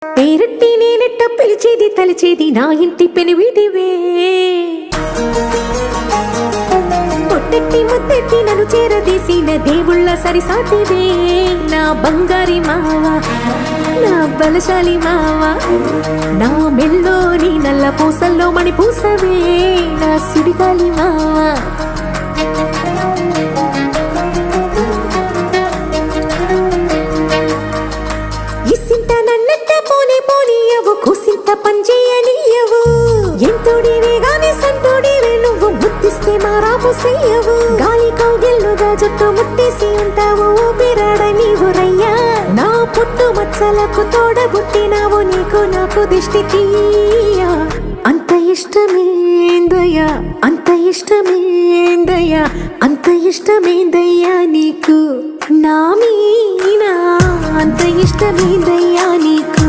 పేరట్టి నేనెట్ట పిలిచేది తలిచేది నా ఇంటి పెనివిటివే. పొట్టెట్టి ముద్దెట్టి నన్ను చేరదీసిన దేవుళ్ళ సరిసాటివే. నా బంగారి మావా, నా బలశాలి మావా, నా మెల్లోని నల్ల పూసల్లో మణి పూసవే. నా సుడిగాలి మావా, ఇసింత నన్నట్ట పోనీ పోనీయవు, కుసింత పంచేయనీయవు. ఎంతోడివే గాని సంతోడివే నువ్వు, ముద్దిస్తే మారాము చెయ్యవు. గాలి కౌగిల్లుగా జుట్టు ముట్టేసి ఉంటావు, ఊపిరాడ నీవు రయ్యా. నా పుట్టు మచ్చలకు తోడబుట్టినావు, నీకు నాకు దిష్టి తీయా. అంత ఇష్టమేందయ్యా, అంత ఇష్టమేందయ్యా, అంత ఇష్టమేందయ్యా నీకు నా మీనా, అంత ఇష్టమేందయ్యా నీకు.